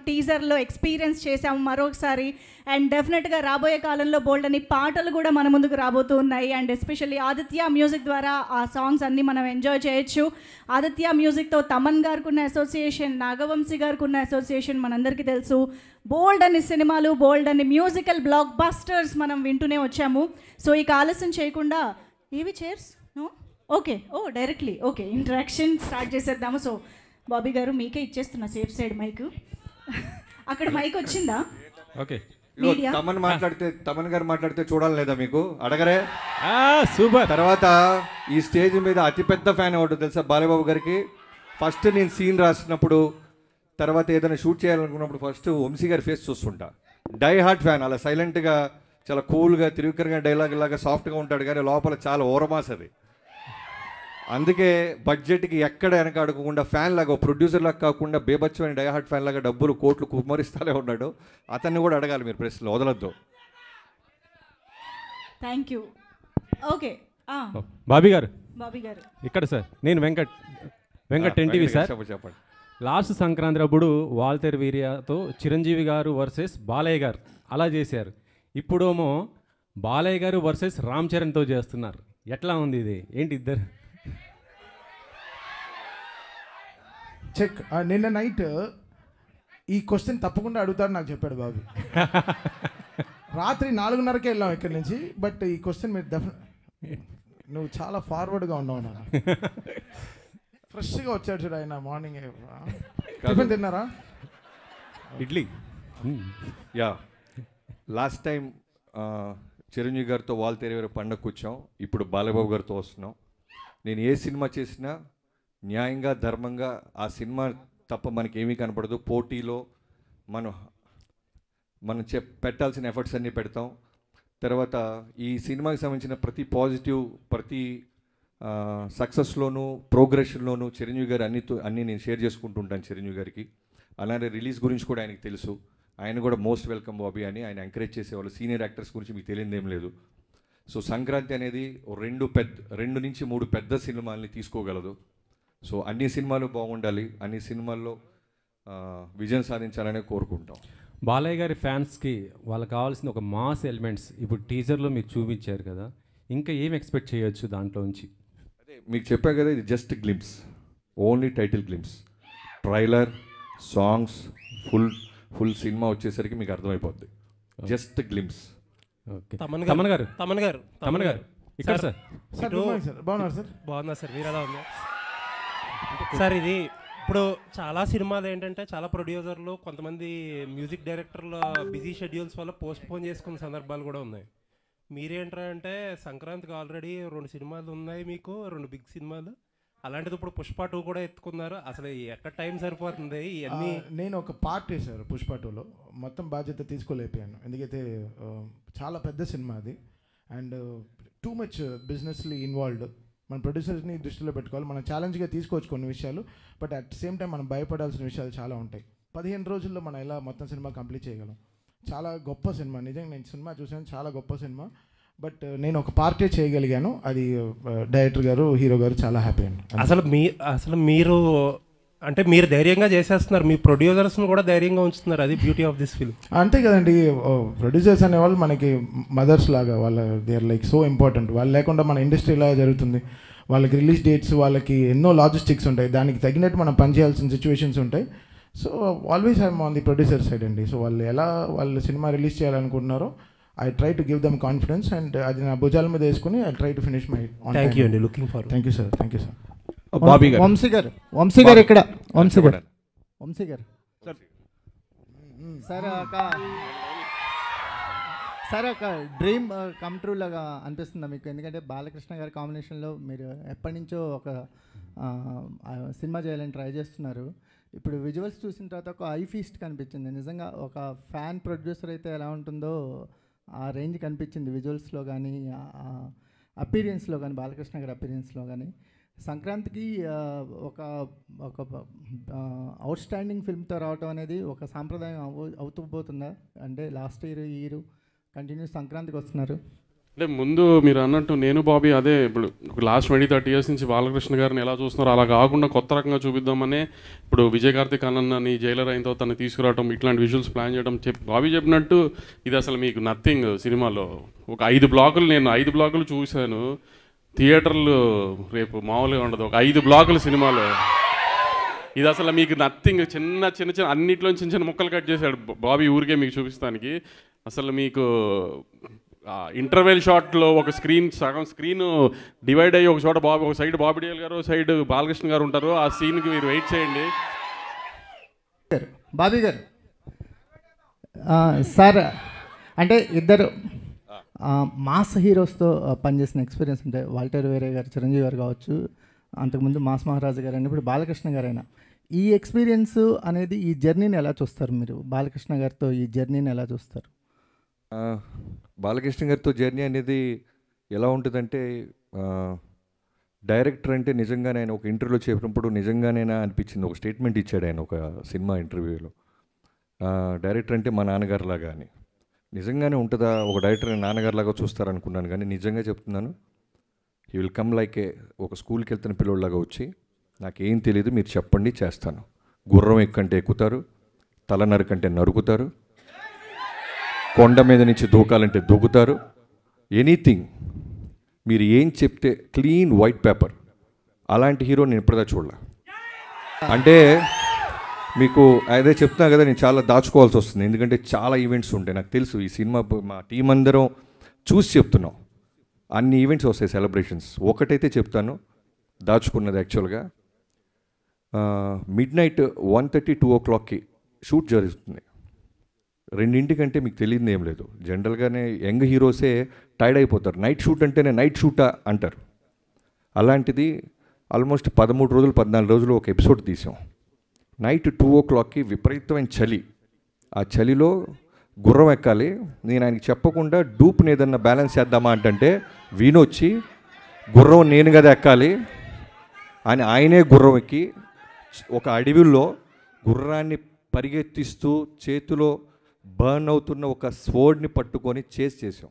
టీజర్లో ఎక్స్పీరియన్స్ చేసాము మరొకసారి. అండ్ డెఫినెట్గా రాబోయే కాలంలో బోల్డ్ అని పాటలు కూడా మన ముందుకు రాబోతూ ఉన్నాయి. అండ్ ఎస్పెషల్లీ ఆదిత్య మ్యూజిక్ ద్వారా ఆ సాంగ్స్ అన్నీ మనం ఎంజాయ్ చేయొచ్చు. ఆదిత్య మ్యూజిక్తో తమన్ గారికి ఉన్న అసోసియేషన్, నాగవంశీ గారికి ఉన్న అసోసియేషన్ మనందరికీ తెలుసు. బోల్డ్ అని సినిమాలు, బోల్డ్ అని మ్యూజికల్ బ్లాక్ బస్టర్స్ మనం వింటూనే వచ్చాము. సో ఇక ఆలస్యం చేయకుండా ఏవి chairs no okay directly interaction start చేసేద్దాము. సో బాబీ గారు మీకే ఇచ్చేస్తున్నా సేఫ్ సైడ్ మైక్. అక్కడ మైక్ వచ్చిందా? ఓకే. తమన్ గారు మాట్లాడితే చూడాలి లేదా మీకు? అడగరే సూపర్. తర్వాత ఈ స్టేజ్ మీద అతిపెద్ద ఫ్యాన్ ఎవరు తెలుసా బాలయ్యబాబు గారికి? ఫస్ట్ నేను సీన్ రాసినప్పుడు, తర్వాత ఏదైనా షూట్ చేయాలనుకున్నప్పుడు ఫస్ట్ వంశీ గారి ఫేస్ చూస్తుంటా. Die heart fan. అలా సైలెంట్గా చాలా కూల్గా తిరుగుకరంగా డైలాగ్ లాగా సాఫ్ట్గా ఉంటాడు, కానీ లోపల చాలా ఓరమాస్ అది. అందుకే బడ్జెట్కి ఎక్కడ వెనక అడగకుండా ఫ్యాన్ లాగా, ప్రొడ్యూసర్ లాగా కాకుండా బేబచ్చమైన డైహార్ట్ ఫ్యాన్ లాగా డబ్బులు కోట్లు కుమ్మరిస్తానే ఉన్నాడు. అతన్ని కూడా అడగాలి మీరు ప్రశ్నలు, వదలొద్దు. Thank you. ఓకే బాబీ గారు ఇక్కడ సార్. నేను వెంకట్ ఎన్టీవీ సార్. చెప్పండి. లాస్ట్ సంక్రాంతి అప్పుడు వాల్తేరు వీరియాతో చిరంజీవి గారు వర్సెస్ బాలయ్య గారు అలా చేశారు. ఇప్పుడేమో బాలయ్య గారు వర్సెస్ రామ్ చరణ్తో చేస్తున్నారు. ఎట్లా ఉంది ఇది? ఏంటి ఇద్దరు? చెక్. నిన్న నైట్ ఈ క్వశ్చన్ తప్పకుండా అడుగుతాడు నాకు చెప్పాడు బాబు. రాత్రి 4:30కే వెళ్ళాం ఇక్కడి నుంచి. బట్ ఈ క్వశ్చన్ మీరు నువ్వు చాలా ఫార్వర్డ్గా ఉన్నావు నాన్న. ఫ్రెష్గా వచ్చాడు చూడు ఆయన. మార్నింగ్ టిఫిన్ తిన్నారా? Idli. Yeah, last time Chiranjeevi గారితో వాల్తేరు పండగ కూర్చాం. ఇప్పుడు బాలయ్యబాబు గారితో వస్తున్నాం. నేను ఏ సినిమా చేసినా న్యాయంగా, ధర్మంగా ఆ సినిమా తప్ప మనకి ఏమీ కనపడదు. పోటీలో మనం పెట్టాల్సిన ఎఫర్ట్స్ అన్నీ పెడతాం. తర్వాత ఈ సినిమాకి సంబంధించిన ప్రతి పాజిటివ్, ప్రతి సక్సెస్లోనూ, ప్రోగ్రెషన్లోనూ చిరంజీవి గారు అన్నీ నేను షేర్ చేసుకుంటూ ఉంటాను చిరంజీవి గారికి. అలానే రిలీజ్ గురించి కూడా ఆయనకి తెలుసు. ఆయన కూడా మోస్ట్ వెల్కమ్ బాబీ అని ఆయన ఎంకరేజ్ చేసేవాళ్ళు. సీనియర్ యాక్టర్స్ గురించి మీకు తెలియదు ఏం లేదు. సో సంక్రాంతి అనేది 2 నుంచి 3 పెద్ద సినిమాల్ని తీసుకోగలదు. సో అన్ని సినిమాలు బాగుండాలి, అన్ని సినిమాల్లో విజయం సాధించాలనే కోరుకుంటాం. బాలయ్య గారి ఫ్యాన్స్కి వాళ్ళకి కావాల్సిన ఒక మాస్ ఎలిమెంట్స్ ఇప్పుడు టీజర్లో మీరు చూపించారు కదా, ఇంకా ఏం ఎక్స్పెక్ట్ చేయొచ్చు దాంట్లోంచి? అదే మీకు చెప్పా కదా, ఇది just glimpse, only title glimpse. Trailer, songs, full cinema వచ్చేసరికి మీకు అర్థమైపోద్ది. Just glimpse. ఓకే. తమన్ గారు ఇక్కడ సార్. బాగున్నారు సార్. బాగున్నా సార్, మీరు ఎలా ఉన్నారు సార్? ఇది ఇప్పుడు చాలా సినిమాలు ఏంటంటే చాలా ప్రొడ్యూసర్లు, కొంతమంది మ్యూజిక్ డైరెక్టర్లు బిజీ షెడ్యూల్స్ వల్ల పోస్ట్పోన్ చేసుకున్న సందర్భాలు కూడా ఉన్నాయి. మీరేంటంటే సంక్రాంతికి ఆల్రెడీ 2 సినిమాలు ఉన్నాయి మీకు, 2 బిగ్ సినిమాలు. అలాంటిది ఇప్పుడు పుష్ప 2 కూడా ఎత్తుకున్నారు. అసలు ఎక్కడ టైం సరిపోతుంది ఇవన్నీ? నేను ఒక పార్ట్ చేశాను పుష్ప 2లో, మొత్తం బాధ్యత తీసుకోలేకపోయాను. ఎందుకైతే చాలా పెద్ద సినిమా అది, అండ్ టూ మచ్ బిజినెస్లీ ఇన్వాల్వ్డ్. మన ప్రొడ్యూసర్స్ని దృష్టిలో పెట్టుకోవాలి. మనం ఛాలెంజ్గా తీసుకోవచ్చు కొన్ని విషయాలు, బట్ అట్ సేమ్ టైం మనం భయపడాల్సిన విషయాలు చాలా ఉంటాయి. 15 రోజుల్లో మనం ఎలా మొత్తం సినిమా కంప్లీట్ చేయగలం? చాలా గొప్ప సినిమా, నిజంగా నేను సినిమా చూసాను, చాలా గొప్ప సినిమా. బట్ నేను ఒక పార్టీ చేయగలిగాను, అది డైరెక్టర్ గారు, హీరో గారు చాలా హ్యాపీ అండి. అసలు మీరు అంటే మీరు ధైర్యంగా చేసేస్తున్నారు, మీ ప్రొడ్యూసర్స్ని కూడా ధైర్యంగా ఉంచుతున్నారు. అది బ్యూటీ ఆఫ్ దిస్ ఫిల్మ్. అంతే కదండి, ప్రొడ్యూసర్స్ అనేవాళ్ళు మనకి మదర్స్ లాగా, వాళ్ళ they are like so important. వాళ్ళు లేకుండా మన ఇండస్ట్రీ ఇలా జరుగుతుంది. వాళ్ళకి రిలీజ్ డేట్స్, వాళ్ళకి ఎన్నో లాజిస్టిక్స్ ఉంటాయి, దానికి తగినట్టు మనం పనిచేయాల్సిన సిచ్యువేషన్స్ ఉంటాయి. So always I'm on the producer side అండి. సో వాళ్ళు ఎలా వాళ్ళు సినిమా రిలీజ్ చేయాలనుకుంటున్నారో I try to give them confidence, and అది నా భుజాల మీద వేసుకుని I try to finish my. Thank you అండి, looking forward. Thank you sir. Vamsi garu ఇక్కడ వంశీ గారు సార్ ఒక డ్రీమ్ కమ్ ట్రూ లాగా అనిపిస్తుందా మీకు? ఎందుకంటే బాలకృష్ణ గారి కాంబినేషన్లో మీరు ఎప్పటి నుంచో ఒక సినిమా చేయాలని ట్రై చేస్తున్నారు. ఇప్పుడు విజువల్స్ చూసిన తర్వాత ఒక ఐ ఫీస్ట్ కనిపించింది. నిజంగా ఒక ఫ్యాన్ ప్రొడ్యూసర్ అయితే ఎలా ఉంటుందో ఆ రేంజ్ కనిపించింది విజువల్స్లో కానీ, అపీరియన్స్లో కానీ, బాలకృష్ణ గారి అపీరియన్స్లో కానీ. సంక్రాంతికి ఒక ఒక అవుట్ స్టాండింగ్ ఫిల్మ్తో రావటం అనేది ఒక సాంప్రదాయం అవుతూ పోతుందా? అంటే లాస్ట్ ఇయర్ కంటిన్యూస్ సంక్రాంతికి వస్తున్నారు. అంటే ముందు మీరు అన్నట్టు నేను బాబీ అదే ఇప్పుడు లాస్ట్ 20-30 ఇయర్స్ నుంచి బాలకృష్ణ గారిని ఎలా చూస్తున్నారో అలా కాకుండా కొత్త రకంగా చూపిద్దామనే ఇప్పుడు విజయ్ కార్తిక్ అన్నని జైలర్ అయిన తర్వాత తను తీసుకురావడం ఇట్లాంటి విజువల్స్ ప్లాన్ చేయడం బాబీ చెప్పినట్టు ఇది అసలు మీకు నథింగ్ సినిమాలో. ఒక 5 బ్లాకులు నేను 5 బ్లాకులు చూశాను థియేటర్లు, రేపు మామూలుగా ఉండదు. ఒక 5 బ్లాకులు సినిమాలో ఇది అసలు మీకు నథింగ్. చిన్న చిన్న చిన్న అన్నిట్లో చిన్న చిన్న ముక్కలు కట్ చేశాడు బాబీ ఊరికే మీకు చూపిస్తానికి. అసలు మీకు ఇంటర్వెల్ షాట్లో ఒక సగం స్క్రీన్ డివైడ్ అయ్యి ఒక చోట ఒక సైడ్ బాబీ డియోల్ గారు, సైడ్ బాలకృష్ణ గారు ఉంటారు. ఆ సీన్కి మీరు వెయిట్ చేయండి. బాబీ గారు సార్, అంటే ఇద్దరు మాస్ హీరోస్తో పనిచేసిన ఎక్స్పీరియన్స్ అంటే వాల్టర్ వేరే గారు, చిరంజీవి గారు కావచ్చు, అంతకుముందు మాస్ మహారాజు గారు అయినా, ఇప్పుడు బాలకృష్ణ గారైనా, ఈ ఎక్స్పీరియన్స్ అనేది ఈ జర్నీని ఎలా చూస్తారు మీరు? బాలకృష్ణ గారితో ఈ జర్నీని ఎలా చూస్తారు? బాలకృష్ణ గారితో జర్నీ అనేది ఎలా ఉంటుందంటే, డైరెక్టర్ అంటే నిజంగానే ఆయన ఒక ఇంటర్వ్యూలో చెప్పినప్పుడు నిజంగానేనా అనిపించింది. ఒక స్టేట్మెంట్ ఇచ్చాడు ఆయన ఒక సినిమా ఇంటర్వ్యూలో, డైరెక్టర్ అంటే మా నాన్నగారులాగా అని. నిజంగానే ఉంటుందా ఒక డైరెక్టర్ నాన్నగారులాగా చూస్తారనుకున్నాను, కానీ నిజంగా చెప్తున్నాను, హీ విల్ కమ్ లైక్ ఒక స్కూల్కి వెళ్తున్న పిల్లోళ్ళలాగా వచ్చి, నాకేం తెలియదు మీరు చెప్పండి చేస్తాను. గుర్రం ఎక్కంటే ఎక్కుతారు, తల నరకంటే నరుకుతారు, కొండ మీద నుంచి దూకాలంటే దూకుతారు, ఎనీథింగ్ మీరు ఏం చెప్తే క్లీన్ వైట్ పేపర్. అలాంటి హీరో నేను ఇప్పుడుదా చూడలే. అంటే మీకు అదే చెప్తున్నా కదా, నేను చాలా దాచుకోవాల్సి వస్తుంది, ఎందుకంటే చాలా ఈవెంట్స్ ఉంటాయి. నాకు తెలుసు ఈ సినిమా మా టీం అందరం చూసి చెప్తున్నాం, అన్ని ఈవెంట్స్ వస్తాయి, సెలబ్రేషన్స్. ఒకటైతే చెప్తాను దాచుకున్నది, యాక్చువల్గా మిడ్నైట్ 1:30-2 o'clockకి షూట్ జరుగుతుంది. 2 మీకు తెలియదు ఏం లేదు. జనరల్గానే యంగ్ హీరోసే టైర్డ్ అయిపోతారు, నైట్ షూట్ అంటేనే నైట్ షూటా అంటారు. అలాంటిది ఆల్మోస్ట్ 13 రోజులు 14 రోజులు ఒక ఎపిసోడ్ తీసాం. నైట్ 2 o'clockకి విపరీతమైన చలి, ఆ చలిలో గుర్రం ఎక్కాలి. నేను ఆయనకి చెప్పకుండా డూప్ని ఏదన్నా బ్యాలెన్స్ చేద్దామా అంటే వీణొచ్చి గుర్రం నేను కదా ఎక్కాలి అని ఆయనే గుర్రం ఎక్కి ఒక అడవిలో గుర్రాన్ని పరిగెత్తిస్తూ చేతిలో బర్న్ అవుతున్న ఒక స్వర్డ్ని పట్టుకొని చేసాం.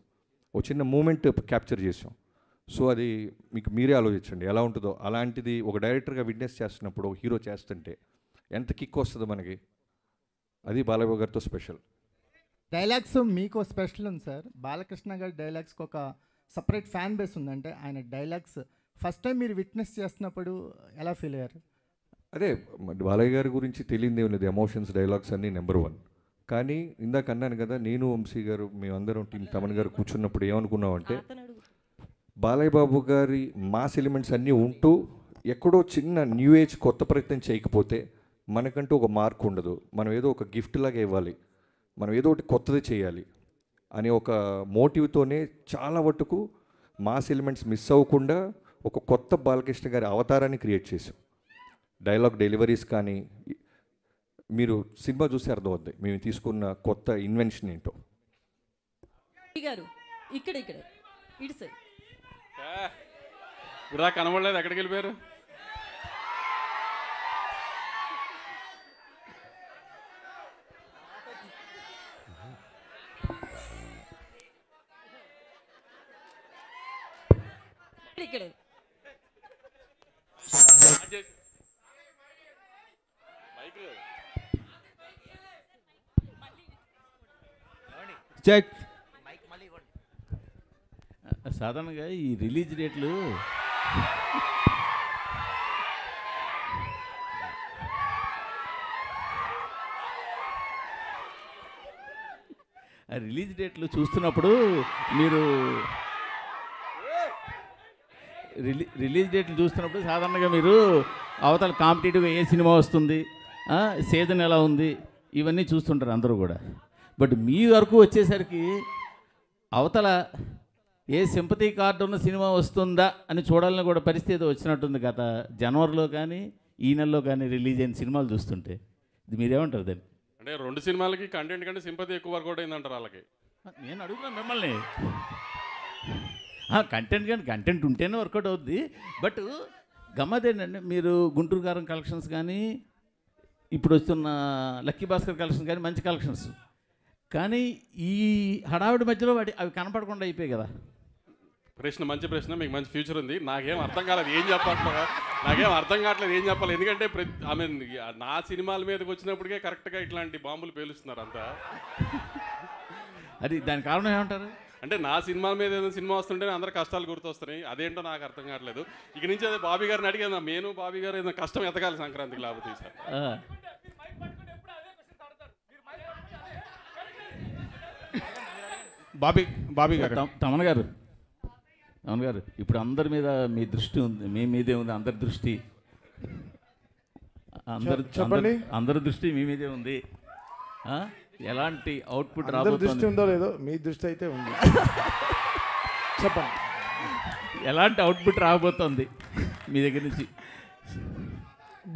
ఒక చిన్న మూమెంట్ క్యాప్చర్ చేసాం. సో అది మీకు మీరే ఆలోచించండి ఎలా ఉంటుందో. అలాంటిది ఒక డైరెక్టర్గా విట్నెస్ చేస్తున్నప్పుడు ఒక హీరో చేస్తుంటే ఎంత కిక్ వస్తుందో మనకి. అది బాలయ్య గారితో స్పెషల్. డైలాగ్స్ మీకు స్పెషల్ ఉంది సార్. బాలకృష్ణ గారి డైలాగ్స్కి ఒక సపరేట్ ఫ్యాన్ బేస్ ఉంది. అంటే ఆయన డైలాగ్స్ ఫస్ట్ టైం మీరు విట్నెస్ చేస్తున్నప్పుడు ఎలా ఫీల్ అయ్యారు? అదే బాలయ్య గారి గురించి తెలియదు ఏం లేదు, ఎమోషన్స్ డైలాగ్స్ అన్నీ నెంబర్ 1. కానీ ఇందాక అన్నాను కదా, నేను వంశీ గారు మేమందరం టీం తమన్ గారు కూర్చున్నప్పుడు ఏమనుకున్నామంటే, బాలయ్య బాబు గారి మాస్ ఎలిమెంట్స్ అన్నీ ఉంటూ ఎక్కడో చిన్న న్యూ ఏజ్ కొత్త ప్రయత్నం చేయకపోతే మనకంటూ ఒక మార్క్ ఉండదు. మనం ఏదో ఒక గిఫ్ట్ లాగా ఇవ్వాలి, మనం ఏదో ఒకటి కొత్తది చేయాలి అనే ఒక మోటివ్తోనే చాలా మటుకు మాస్ ఎలిమెంట్స్ మిస్ అవ్వకుండా ఒక కొత్త బాలకృష్ణ గారి అవతారాన్ని క్రియేట్ చేసాం. డైలాగ్ డెలివరీస్ కానీ మీరు సినిమా చూస్తే అర్థమవుద్ది మేము తీసుకున్న కొత్త ఇన్వెన్షన్ ఏంటో. ఇక్కడ ఇటు సైడ్ ఇలా కనబడలేదు, ఎక్కడికి వెళ్ళిపోయారు? ఇక్కడే చెక్. సాధారణంగా ఈ రిలీజ్ డేట్లు చూస్తున్నప్పుడు మీరు రిలీజ్ డేట్లు చూస్తున్నప్పుడు సాధారణంగా మీరు అవతల కాంపిటేటివ్గా ఏ సినిమా వస్తుంది, సీజన్ ఎలా ఉంది, ఇవన్నీ చూస్తుంటారు అందరూ కూడా. బట్ మీ వరకు వచ్చేసరికి అవతల ఏ సింపతి కార్డు ఉన్న సినిమా వస్తుందా అని చూడాలని కూడా పరిస్థితి వచ్చినట్టుంది గత జనవరిలో కానీ ఈ నెలలో కానీ రిలీజ్ అయిన సినిమాలు చూస్తుంటే. ఇది మీరేమంటారు దాన్ని? అంటే 2 సినిమాలకి కంటెంట్ కంటే సింపతి ఎక్కువ వర్కౌట్ అయిందంటారు వాళ్ళకి. నేను అడుగుతున్నాను మిమ్మల్ని. కంటెంట్ కానీ కంటెంట్ ఉంటేనే వర్కౌట్ అవుద్ది. బట్ గమ్మత్ ఏంటంటే మీరు గుంటూరు గారం కలెక్షన్స్ కానీ ఇప్పుడు వస్తున్న లక్కీ భాస్కర్ కలెక్షన్స్ కానీ మంచి కలెక్షన్స్, కానీ ఈ హడావిడి మధ్యలో అవి కనపడకుండా అయిపోయాయి కదా. ప్రశ్న మంచి ప్రశ్న, మీకు మంచి ఫ్యూచర్ ఉంది. నాకేం అర్థం కాలేదు ఏం కావట్లేదు ఏం చెప్పాలి. ఎందుకంటే ఐ మీన్ నా సినిమాల మీదకి వచ్చినప్పటికే కరెక్ట్గా ఇట్లాంటి బాంబులు పేలుస్తున్నారు అంతా. అది దాని కారణం ఏమంటారు? అంటే నా సినిమాల మీద ఏదైనా సినిమా వస్తుంటే అందరు కష్టాలు గుర్తొస్తున్నాయి. అదేంటో నాకు అర్థం కావట్లేదు. ఇక నుంచి అదే బాబీ గారిని అడిగాను, నేను బాబీ గారు ఏదైనా కష్టం ఎతకాలి సంక్రాంతికి, లేకపోతే సార్. బాబీ గారు, తమన్ గారు ఇప్పుడు అందరి మీద మీ దృష్టి ఉంది, మీ మీదే ఉంది అందరి దృష్టి. అందరి దృష్టి మీ మీదే ఉంది. ఎలాంటి అవుట్పుట్ దృష్టి ఉందో లేదో మీ దృష్టి అయితే ఉంది. చెప్పండి, ఎలాంటి అవుట్పుట్ రాబోతోంది మీ దగ్గర నుంచి?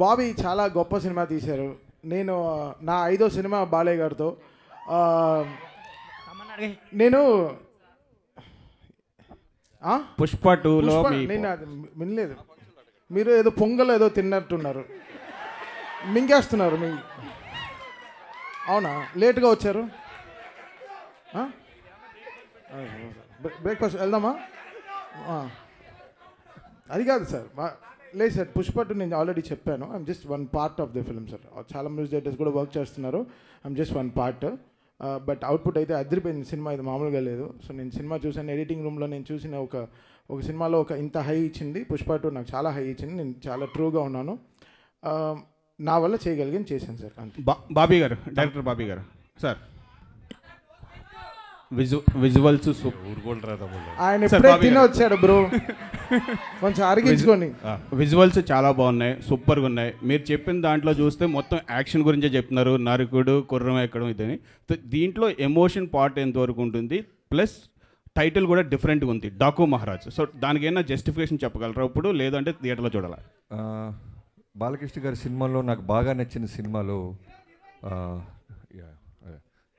బాబీ చాలా గొప్ప సినిమా తీశారు. నేను నా 5వ సినిమా బాలయ్య గారితో. నేను పుష్ప 2లో నేను అది వినలేదు. మీరు ఏదో పొంగల్ ఏదో తిన్నట్టున్నారు, మింగేస్తున్నారు. అవునా, లేట్గా వచ్చారు. బ్రేక్ఫాస్ట్ వెళ్దామా? అది కాదు సార్, లేదు సార్. పుష్ప 2 నేను ఆల్రెడీ చెప్పాను. I'm just one part of the film sir. చాలా మ్యూజిక్ డైరెక్టర్స్ కూడా వర్క్ చేస్తున్నారు. I'm just one part. But output అయితే అదిరిపోయింది. సినిమా ఇది మామూలుగా లేదు. సో నేను సినిమా చూసాను, ఎడిటింగ్ రూమ్లో నేను చూసిన ఒక సినిమాలో ఇంత హై ఇచ్చింది పుష్ప 2 నాకు చాలా హై ఇచ్చింది. నేను చాలా ట్రూగా ఉన్నాను. నా వల్ల చేయగలిగాను, చేశాను సార్. అంతే. బాబీ గారు, డైరెక్టర్ బాబీ గారు సార్, విజువల్స్ ఆయన ఎప్పుడే తినే వచ్చాడు బ్రో, కొంచెం అరిగించుకొని. విజువల్స్ చాలా బాగున్నాయి, సూపర్గా ఉన్నాయి. మీరు చెప్పిన దాంట్లో చూస్తే మొత్తం యాక్షన్ గురించే చెప్తున్నారు, నరుకుడు కుర్రం ఎక్కడం ఇదని. దీంట్లో ఎమోషన్ పార్ట్ ఎంతవరకు ఉంటుంది, ప్లస్ టైటిల్ కూడా డిఫరెంట్గా ఉంది, డాకు మహారాజ్. సో దానికి ఏమైనా జస్టిఫికేషన్ చెప్పగలరా ఇప్పుడు, లేదంటే థియేటర్లో చూడాలా? బాలకృష్ణ గారి సినిమాలో నాకు బాగా నచ్చిన సినిమాలో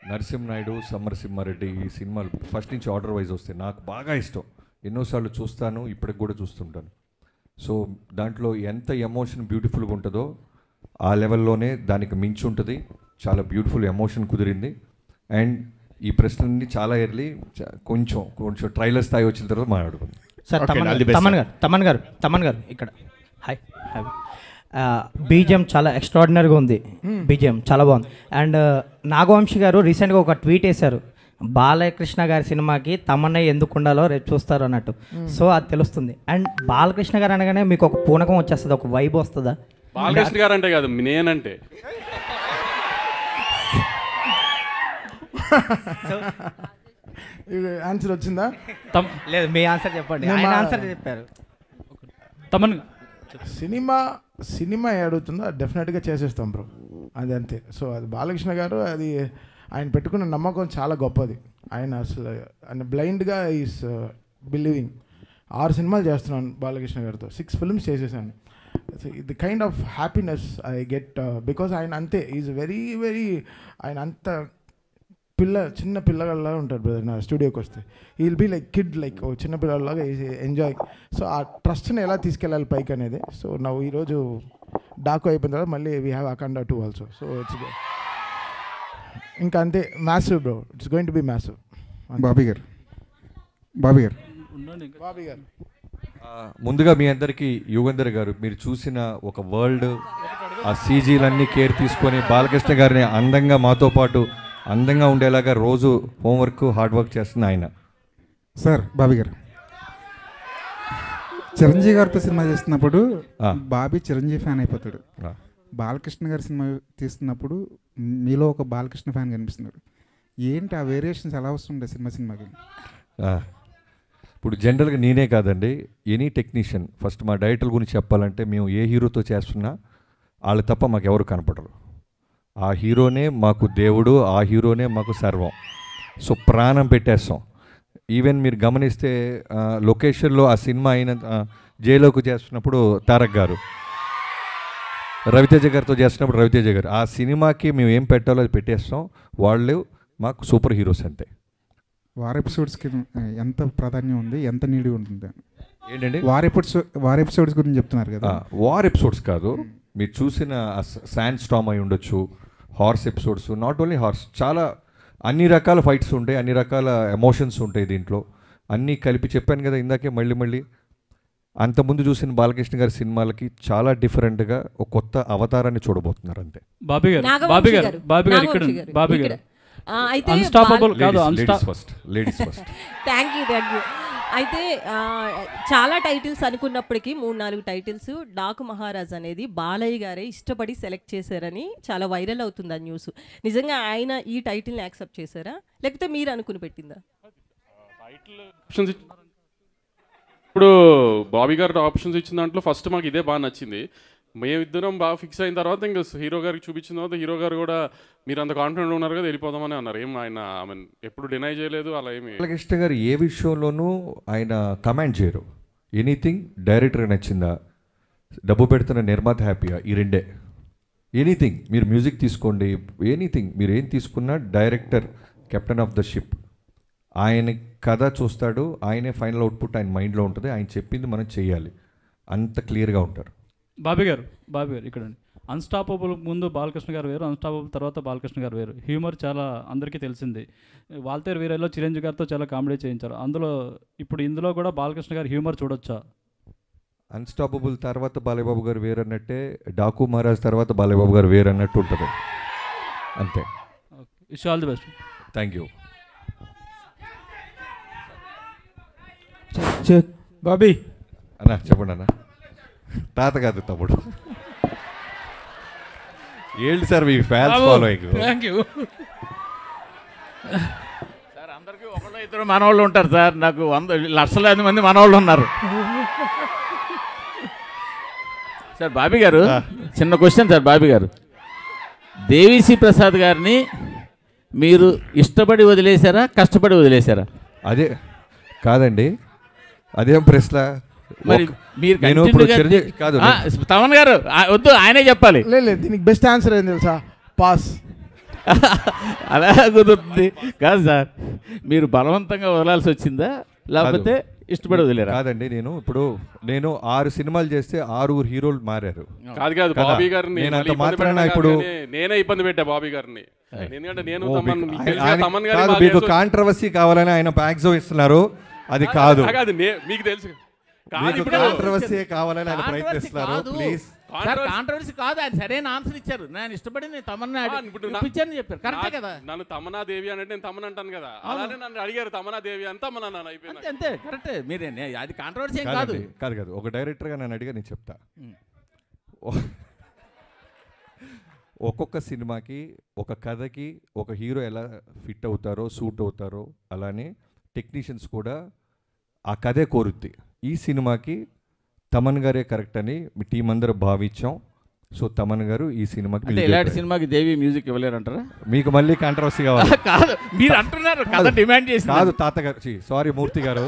నరసింహనాయుడు, సమరసింహారెడ్డి ఈ సినిమాలు ఫస్ట్ నుంచి ఆర్డర్ వైజ్ వస్తాయి. నాకు బాగా ఇష్టం, ఎన్నోసార్లు చూస్తాను, ఇప్పటికి కూడా చూస్తుంటాను. సో దాంట్లో ఎంత ఎమోషన్ బ్యూటిఫుల్గా ఉంటుందో ఆ లెవెల్లోనే దానికి మించి ఉంటుంది. చాలా బ్యూటిఫుల్ ఎమోషన్ కుదిరింది. అండ్ ఈ ప్రశ్నని చాలా ఎర్లీ కొంచెం ట్రైలర్ స్థాయి వచ్చిన తర్వాత మాట్లాడుకుందాం. సార్ తమన్ గారు ఇక్కడ హాయ్. బీజిఎం చాలా ఎక్స్ట్రాడినరీగా ఉంది, బీజిఎం చాలా బాగుంది. అండ్ నాగవంశి గారు రీసెంట్గా ఒక ట్వీట్ వేశారు, బాలకృష్ణ గారి సినిమాకి తమన్నా ఎందుకు ఉండాలో రేపు చూస్తారు అన్నట్టు. సో అది తెలుస్తుంది. అండ్ బాలకృష్ణ గారు అనగానే మీకు ఒక పూనకం వచ్చేస్తుంది, ఒక వైబ్ వస్తుందా? బాలకృష్ణ గారు అంటే కాదు, నేనంటే ఆన్సర్ వచ్చిందా? లేదు, మీ ఆన్సర్ చెప్పండి. ఆయన ఆన్సర్ చెప్పారు. తమన్ సినిమా అడుగుతుందో డెఫినెట్గా చేసేస్తాం బ్రో, అది అంతే. సో అది బాలకృష్ణ గారు, అది ఆయన పెట్టుకున్న నమ్మకం చాలా గొప్పది. ఆయన బ్లైండ్గా ఈస్ బిలీవింగ్. 6 సినిమాలు చేస్తున్నాను బాలకృష్ణ గారితో, 6 ఫిల్మ్స్ చేసేసాను. The kind of happiness I get because ఆయన అంతే, ఈజ్ వెరీ ఆయన అంత చిన్న పిల్లగాళ్ళలా ఉంటారు బ్రదర్. నా స్టూడియోకి వస్తే ఈ will be like kid, like ఓ చిన్న పిల్లలాగా ఎంజాయ్. సో ఆ ట్రస్ట్ని ఎలా తీసుకెళ్ళాలి పైకి అనేది. సో నా ఈరోజు డాకు అయిపోయిన తర్వాత మళ్ళీ we have Akhanda 2 also. So it's ఇంకా అంతే, massive bro, it's going to be massive. Bobby గారు ముందుగా మీ అందరికీ యుగంధర్ గారు, మీరు చూసిన ఒక వరల్డ్, ఆ సీజీలన్నీ కేర్ తీసుకొని బాలకృష్ణ గారిని అందంగా మాతో పాటు అందంగా ఉండేలాగా రోజు హోంవర్క్ హార్డ్ వర్క్ చేస్తున్న ఆయన. సార్ బాబీ గారు, చిరంజీవి గారితో సినిమా చేస్తున్నప్పుడు బాబీ చిరంజీవి ఫ్యాన్ అయిపోతాడు. బాలకృష్ణ గారి సినిమా తీస్తున్నప్పుడు మీలో ఒక బాలకృష్ణ ఫ్యాన్ కనిపిస్తున్నాడు. ఏంటి ఆ వేరియేషన్స్ ఎలా వస్తుండే సినిమాకి? ఇప్పుడు జనరల్గా నేనే కాదండి, ఎనీ టెక్నీషియన్, ఫస్ట్ మా డైరెక్టర్ గురించి చెప్పాలంటే మేము ఏ హీరోతో చేస్తున్నా వాళ్ళు తప్ప మాకు ఎవరు కనపడరు. ఆ హీరోనే మాకు దేవుడు, ఆ హీరోనే మాకు సర్వం. సో ప్రాణం పెట్టేస్తాం. ఈవెన్ మీరు గమనిస్తే లొకేషన్లో ఆ సినిమా అయిన జైలోకి చేస్తున్నప్పుడు తారక్ గారు, రవితేజ గారితో చేస్తున్నప్పుడు రవితేజ గారు, ఆ సినిమాకి మేము ఏం పెట్టాలో అది పెట్టేస్తాం. వాళ్ళు మాకు సూపర్ హీరోస్ అంతే. వార్ ఎపిసోడ్స్కి ఎంత ప్రాధాన్యం ఉంది, ఎంత నీడి ఉంటుంది ఏంటండి? వార్ ఎపిసోడ్స్ గురించి చెప్తున్నారు కదా. వార్ ఎపిసోడ్స్ కాదు, మీరు చూసిన శాండ్ స్టామ్ అయి ఉండొచ్చు, horse episodes, not only horse, చాలా అన్ని రకాల ఫైట్స్ ఉంటాయి, అన్ని రకాల ఎమోషన్స్ ఉంటాయి దీంట్లో. అన్నీ కలిపి చెప్పాను కదా ఇందాకే మళ్ళీ అంతకుముందు చూసిన బాలకృష్ణ గారి సినిమాలకి చాలా డిఫరెంట్గా ఒక కొత్త అవతారాన్ని చూడబోతున్నారు అంతే. బాబీ గారు ఇక్కడ బాబీ గారు అన్స్టాపబుల్ కాదు, లేడీస్ ఫస్ట్. Thank you. అయితే చాలా టైటిల్స్ అనుకున్నప్పటికీ 3-4 టైటిల్స్ డాకు మహారాజ్ అనేది బాలయ్య గారే ఇష్టపడి సెలెక్ట్ చేశారని చాలా వైరల్ అవుతుంది ఆ న్యూస్. నిజంగా ఆయన ఈ టైటిల్ని యాక్సెప్ట్ చేశారా లేకపోతే మీరు అనుకుని పెట్టిందా? ఇప్పుడు బాబీ గారు ఆప్షన్స్ ఇచ్చిన దాంట్లో ఫస్ట్ మాకు ఇదే బాగా నచ్చింది. మేమిద్దరం బాగా ఫిక్స్ అయిన తర్వాత ఇంకా హీరో గారికి చూపించిన తర్వాత హీరో గారు కూడా మీరు అంత కాన్ఫిడెంట్ ఉన్నారు కదా వెళ్ళిపోదామని అన్నారు. ఏం ఆయన ఎప్పుడు డినై చేయలేదు అలా ఏమి. బాలకృష్ణ గారు ఏ విషయంలోనూ ఆయన కమెంట్ చేయరు. ఎనీథింగ్ డైరెక్టర్ నచ్చిందా, డబ్బు పెడుతున్న నిర్మాత హ్యాపీయా, ఈ రెండే. ఎనీథింగ్ మీరు మ్యూజిక్ తీసుకోండి, ఎనీథింగ్ మీరు ఏం తీసుకున్నా director captain of the ship. ఆయన కథ చూస్తాడు, ఆయనే ఫైనల్ అవుట్పుట్ ఆయన మైండ్లో ఉంటుంది, ఆయన చెప్పింది మనం చేయాలి, అంత క్లియర్గా ఉంటారు. బాబీ గారు ఇక్కడ అన్స్టాపబుల్ ముందు బాలకృష్ణ గారు వేరు, అన్స్టాపబుల్ తర్వాత బాలకృష్ణ గారు వేరు. హ్యూమర్ చాలా అందరికీ తెలిసింది. వాల్తేరు వీరయ్యలో చిరంజీవి గారితో చాలా కామెడీ చేయించారు. ఇందులో కూడా బాలకృష్ణ గారి హ్యూమర్ చూడొచ్చా? అన్స్టాపబుల్ తర్వాత బాలయ్యబాబు గారు వేరు అన్నట్టే, డాకు మహారాజ్ తర్వాత బాలయ్యబాబు గారు వేరు అన్నట్టు ఉంటుంది అంతే. Wish all the best. Thank you. Bobby అన్న చెప్పండి అన్న. తాత కాదు తమ్ముడు. ఏంటి sir me fans following? Thank you sir. అందరికీ ఒకళ్ళు ఇద్దరు మనవాళ్ళు ఉంటారు సార్, నాకు లక్షలాది మంది మనవాళ్ళు ఉన్నారు సార్. బాబీ గారు చిన్న క్వశ్చన్ సార్. బాబీ గారు, దేవిశ్రీ ప్రసాద్ గారిని మీరు ఇష్టపడి వదిలేశారా కష్టపడి వదిలేశారా? అదే కాదండి, అదేం ప్రశ్న. మరి మీరు కాదు తమన్ గారు వద్దు, ఆయనే చెప్పాలి. లేదు దీనికి బెస్ట్ ఆన్సర్ ఏం తెలుసా? పాస్. అలా కుదురుతుంది కాదు సార్. మీరు బలవంతంగా వదలాల్సి వచ్చిందా లేకపోతే ఇష్టపడి వదిలేరా? కాదండి, నేను 6 సినిమాలు చేస్తే 6 హీరోలు మారారు. కాదు బాబీ గారిని అంత మాత్రాన ఇప్పుడు నేనే ఇబ్బంది పెట్టా బాబీ గారిని. ఎందుకంటే నేను మీకు కాంట్రవర్సీ కావాలని ఆయన ప్యాక్సో ఇస్తున్నారు, అది కాదు. మీకు తెలుసు కాంట్రవర్సీ కావాలని ఆయన ప్రయత్నిస్తున్నారు. ప్లీజ్ కాంట్రవర్సీ కాదు, ఆయన సరైన ఆన్సర్ ఇచ్చారు. నేను ఇష్టపడి తమన్నా ఇప్పించాను చెప్పారు. కరెక్టే కదా. నన్ను తమన్నా దేవి అంటే నేను తమన్ అంటాను కదా, అలానే నన్ను అడిగారు తమన్నా దేవి అని తమన్నా నన్ను అయిపోయింది అంతే. కరెక్టే, మీరే అది కాంట్రవర్సీ ఏం కాదు. కాదు ఒక డైరెక్టర్గా నన్ను అడిగా నేను చెప్తా. ఒక్కొక్క సినిమాకి ఒక కథకి ఒక హీరో ఎలా ఫిట్ అవుతారో సూట్ అవుతారో అలానే టెక్నీషియన్స్ కూడా ఆ కథే కోరుద్ది. ఈ సినిమాకి తమన్ గారే కరెక్ట్ అని మీ టీం అందరూ భావించాం. సో తమన్ గారు ఈ సినిమాకి ఇలాంటి సినిమాకి దేవి మ్యూజిక్ ఇవ్వలేరంటారా? మీకు మళ్ళీ కాంట్రవర్సీ కావాలి? కాదు, మీరు అంటున్నారు కథ డిమాండ్ చేసి. కాదు తాతగారు, సారీ మూర్తి గారు,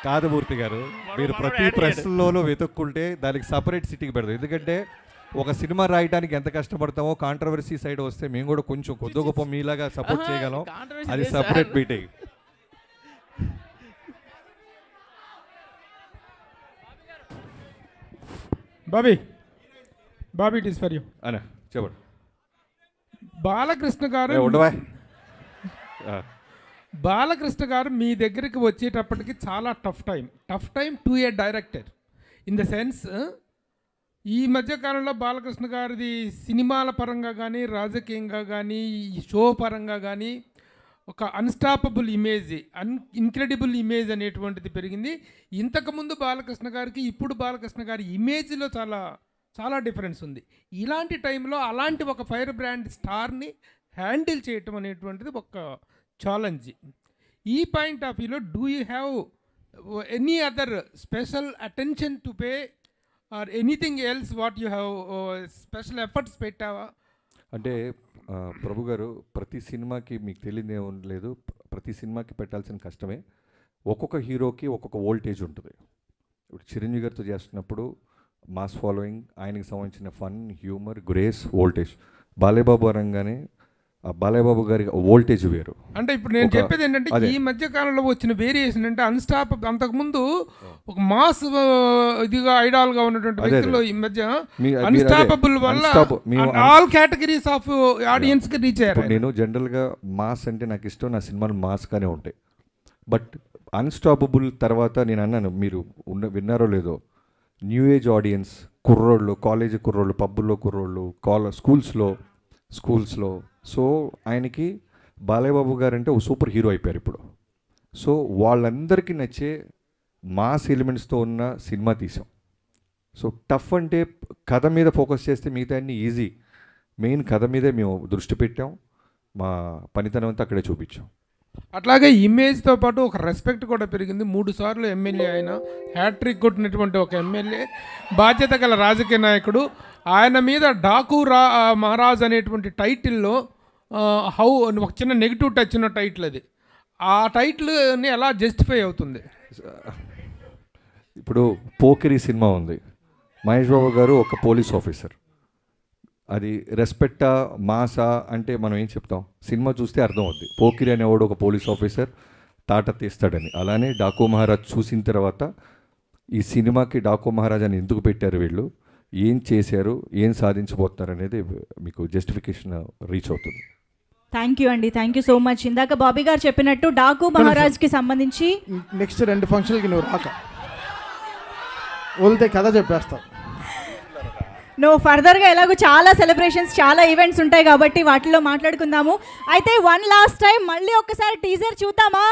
కాదు మూర్తి గారు, మీరు ప్రతి ప్రశ్నలోనూ వెతుక్కుంటే దానికి సపరేట్ సిటీకి పెడతాం. ఎందుకంటే ఒక సినిమా రాయడానికి ఎంత కష్టపడతామో కాంట్రవర్సీ సైడ్ వస్తే మేము కూడా కొంచెం కొద్ది గొప్ప మీలాగా సపోర్ట్ చేయగలం. అది separate meeting. Bobby it is for you అన్న చెప్పండి. బాలకృష్ణ గారు మీ దగ్గరికి వచ్చేటప్పటికి చాలా tough time to A director. In the sense ఈ మధ్యకాలంలో బాలకృష్ణ గారిది సినిమాల పరంగా కానీ రాజకీయంగా కానీ షో పరంగా కానీ ఒక అన్స్టాపబుల్ ఇమేజ్, ఇన్క్రెడిబుల్ ఇమేజ్ అనేటువంటిది పెరిగింది. ఇంతకుముందు బాలకృష్ణ గారికి ఇప్పుడు బాలకృష్ణ గారి ఇమేజ్లో చాలా చాలా డిఫరెన్స్ ఉంది. ఇలాంటి టైంలో అలాంటి ఒక ఫైర్ బ్రాండ్ స్టార్ని హ్యాండిల్ చేయటం అనేటువంటిది ఒక ఛాలెంజ్. ఈ పాయింట్ ఆఫ్ వ్యూలో do you have any other special attention to pay or anything else what you have special efforts పెట్టావా? అంటే ప్రభు గారు, ప్రతి సినిమాకి మీకు తెలియదు ఏమీ లేదు, ప్రతి సినిమాకి పెట్టాల్సిన కష్టమే. ఒక్కొక్క హీరోకి ఒక్కొక్క వోల్టేజ్ ఉంటుంది. ఇప్పుడు చిరంజీవి గారితో చేస్తున్నప్పుడు మాస్ ఫాలోయింగ్, ఆయనకి సంబంధించిన fun, humour, grace, voltage. Balayya Babu అనగానే బాలయ్య బాబు గారి వోల్టేజ్ వేరు. అంటే ఇప్పుడు నేను చెప్పేది ఏంటంటే ఈ మధ్య కాలంలో వచ్చిన వేరియేషన్ అంటే అంతకుముందు ఒక మాస్ ఇదిగా ఐడాల్గా ఉన్నటువంటి వ్యక్తులు ఈ మధ్య అన్స్టాపబుల్ వల్ల ఆల్ కేటగిరీస్ ఆఫ్ ఆడియన్స్కి రీచ్ అయ్యారు. నేను జనరల్గా మాస్ అంటే నాకు ఇష్టం, నా సినిమాలు మాస్గానే ఉంటాయి. బట్ అన్స్టాపబుల్ తర్వాత నేను అన్నాను, మీరు విన్నారో లేదో, న్యూ ఏజ్ ఆడియన్స్, కుర్రోళ్ళు, కాలేజీ కుర్రోళ్ళు, పబ్బుల్లో కుర్రోళ్ళు, స్కూల్స్లో సో ఆయనకి బాలయ్య బాబు గారు అంటే ఒక సూపర్ హీరో అయిపోయారు ఇప్పుడు. సో వాళ్ళందరికీ నచ్చే మాస్ ఎలిమెంట్స్తో ఉన్న సినిమా తీసాం. సో టఫ్ అంటే కథ మీద ఫోకస్ చేస్తే మిగతా అన్ని ఈజీ. మెయిన్ కథ మీదే మేము దృష్టి పెట్టాం, మా పనితనం అంతా అక్కడే చూపించాం. అట్లాగే ఇమేజ్తో పాటు ఒక రెస్పెక్ట్ కూడా పెరిగింది. 3 సార్లు ఎమ్మెల్యే ఆయన, హ్యాట్రిక్ కొట్టినటువంటి ఒక ఎమ్మెల్యే, బాధ్యత గల రాజకీయ నాయకుడు. ఆయన మీద డాకు మహారాజ్ అనేటువంటి టైటిల్లో ఒక చిన్న నెగిటివ్ టచ్ ఉన్న టైటిల్ అది. ఆ టైటిల్ని ఎలా జస్టిఫై అవుతుంది? ఇప్పుడు పోకిరి సినిమా ఉంది, మహేష్ బాబు గారు ఒక పోలీస్ ఆఫీసర్. అది రెస్పెక్టా మాసా అంటే మనం ఏం చెప్తాం, సినిమా చూస్తే అర్థం అవుద్ది. పోకిరి అనేవాడు ఒక పోలీస్ ఆఫీసర్ తాట తీస్తాడని. అలానే డాకు మహారాజ్ చూసిన తర్వాత ఈ సినిమాకి డాకు మహారాజ్ అని ఎందుకు పెట్టారు, వీళ్ళు ఏం చేశారు, ఏం సాధించబోతున్నారు అనేది మీకు జస్టిఫికేషన్ రీచ్ అవుతుంది. థ్యాంక్ యూ అండి, థ్యాంక్ యూ సో మచ్. ఇందాక బాబీ గారు చెప్పినట్టు డాకు మహారాజ్కి సంబంధించి నెక్స్ట్ 2 ఫంక్షన్లకి నువ్వు రాక వదిలితే కథ చెప్పేస్తావు. నువ్వు ఫర్దర్గా ఎలాగో చాలా సెలబ్రేషన్స్, చాలా ఈవెంట్స్ ఉంటాయి కాబట్టి వాటిలో మాట్లాడుకుందాము. అయితే వన్ లాస్ట్ టైం మళ్ళీ ఒక్కసారి టీజర్ చూద్దామా?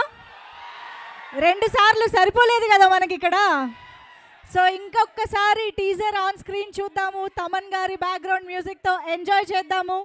2 సార్లు సరిపోలేదు కదా మనకి ఇక్కడ. సో ఇంకొకసారి టీజర్ ఆన్ స్క్రీన్ చూద్దాము, తమన్ గారి బ్యాక్గ్రౌండ్ మ్యూజిక్తో ఎంజాయ్ చేద్దాము.